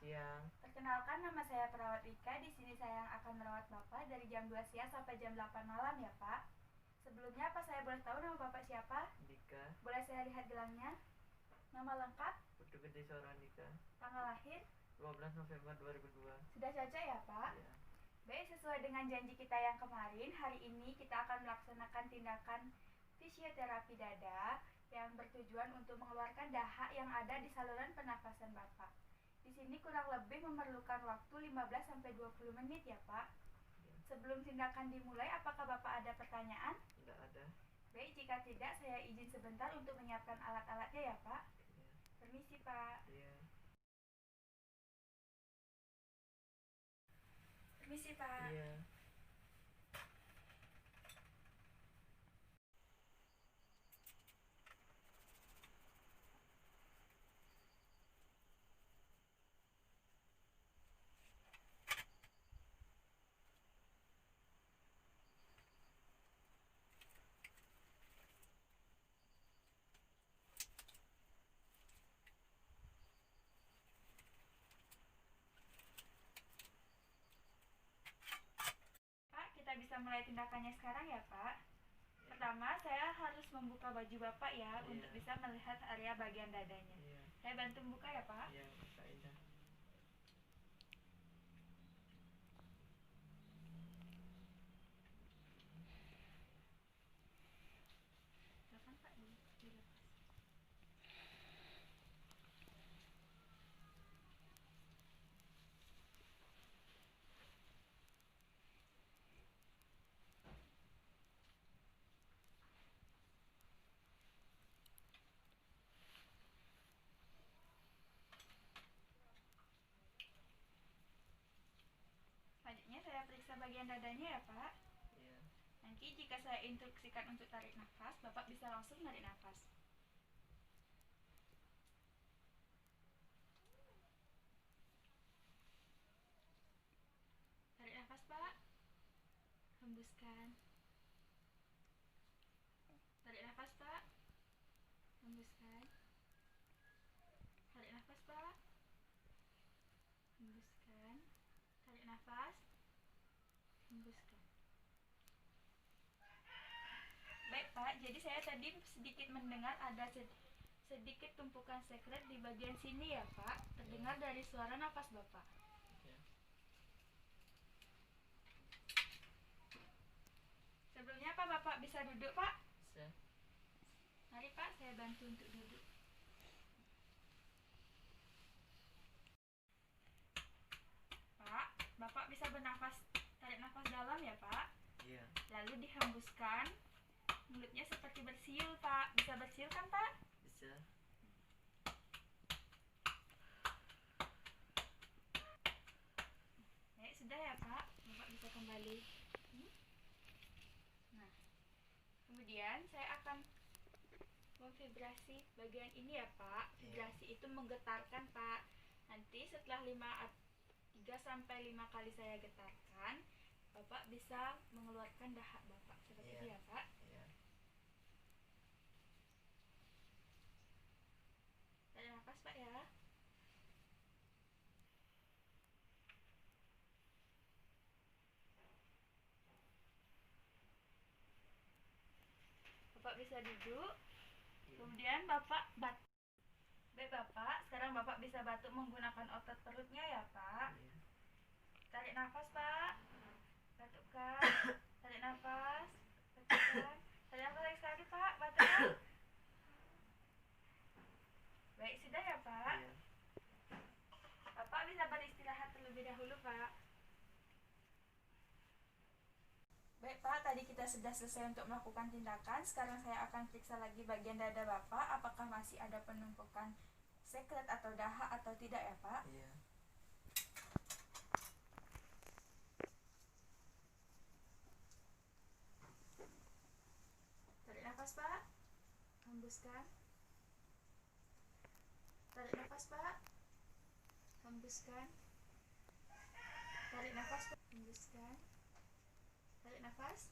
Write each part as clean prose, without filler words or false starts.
Siang. Perkenalkan, nama saya Perawat Rika. Di sini saya yang akan merawat Bapak dari jam 2 siang sampai jam 8 malam ya, Pak. Sebelumnya, apa saya boleh tahu nama Bapak siapa? Dika. Boleh saya lihat gelangnya? Nama lengkap? Putu Gede Seorang Dika. Tanggal lahir? 12 November 2002. Sudah cocok ya, Pak? Iya. Baik, sesuai dengan janji kita yang kemarin, hari ini kita akan melaksanakan tindakan fisioterapi dada yang bertujuan untuk mengeluarkan dahak yang ada di saluran pernafasan Bapak. Di sini kurang lebih memerlukan waktu 15-20 menit ya, Pak. Iya. Sebelum tindakan dimulai, apakah Bapak ada pertanyaan? Tidak ada. Baik, jika tidak, saya izin sebentar untuk menyiapkan alat-alatnya ya, Pak. Iya. Permisi, Pak. Iya. Permisi, Pak. Iya. Pak, kita bisa mulai tindakannya sekarang ya, Pak. Pertama, saya harus membuka baju Bapak ya, Iya. untuk bisa melihat area bagian dadanya. Iya. Saya bantu buka ya, Pak. Iya, bukain dah. Silakan, Pak, dilepas. Selanjutnya saya periksa bagian dadanya ya, Pak. Iya. Nanti jika saya instruksikan untuk tarik nafas, Bapak bisa langsung tarik nafas. Tarik nafas, Pak. Hembuskan. Tarik nafas, Pak. Hembuskan. Tarik nafas, Pak. Hembuskan. Tarik nafas. Hembuskan. Baik, Pak, jadi saya tadi sedikit mendengar ada sedikit tumpukan sekret di bagian sini ya, Pak. Terdengar dari suara nafas Bapak. Iya. Sebelumnya apa Bapak bisa duduk, Pak? Bisa. Mari, Pak, saya bantu untuk duduk. Pak, Bapak bisa bernafas, tarik nafas dalam ya, Pak. Iya. Lalu dihembuskan. Mulutnya seperti bersiul, Pak. Bisa bersiul kan, Pak? Bisa. Baik, sudah ya, Pak. Bapak bisa kembali. Nah, kemudian saya akan memvibrasi bagian ini ya, Pak. Vibrasi itu menggetarkan, Pak. Nanti setelah 3-5 kali saya getarkan, Bapak bisa mengeluarkan dahak Bapak. Seperti itu ya, Pak. Iya. Tarik nafas, Pak ya. Bapak bisa duduk. Kemudian Bapak batuk. Baik, Bapak, sekarang Bapak bisa batuk menggunakan otot perutnya ya, Pak. Iya. Tarik nafas, Pak. Batukkan. Tarik nafas. Batukkan. Tarik nafas lagi sekali, Pak. Batukkan. Baik, sudah ya, Pak. Iya. Bapak bisa beristirahat terlebih dahulu, Pak. Baik, Pak, tadi kita sudah selesai untuk melakukan tindakan. Sekarang saya akan periksa lagi bagian dada Bapak, apakah masih ada penumpukan sekret atau dahak atau tidak ya, Pak. Iya. Tarik nafas, Pak. Hembuskan. Tarik nafas, Pak. Hembuskan. Tarik nafas, Pak. Hembuskan. Tarik nafas.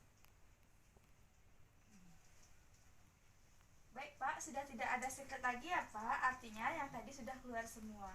Baik, Pak, sudah tidak ada sekret lagi ya, Pak. Artinya yang tadi sudah keluar semua.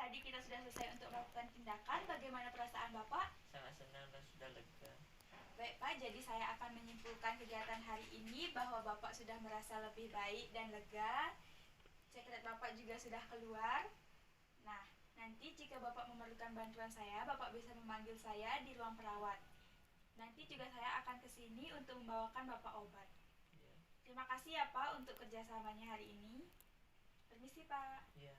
tadi kita sudah selesai untuk melakukan tindakan. Bagaimana perasaan Bapak? Sangat senang dan sudah lega. Baik Pak, jadi saya akan menyimpulkan kegiatan hari ini bahwa Bapak sudah merasa lebih baik dan lega. Sekret Bapak juga sudah keluar. Nah, nanti jika Bapak memerlukan bantuan saya, Bapak bisa memanggil saya di ruang perawat. Nanti juga saya akan ke sini untuk membawakan Bapak obat. Ya. Terima kasih ya Pak untuk kerjasamanya hari ini. Permisi Pak. Ya.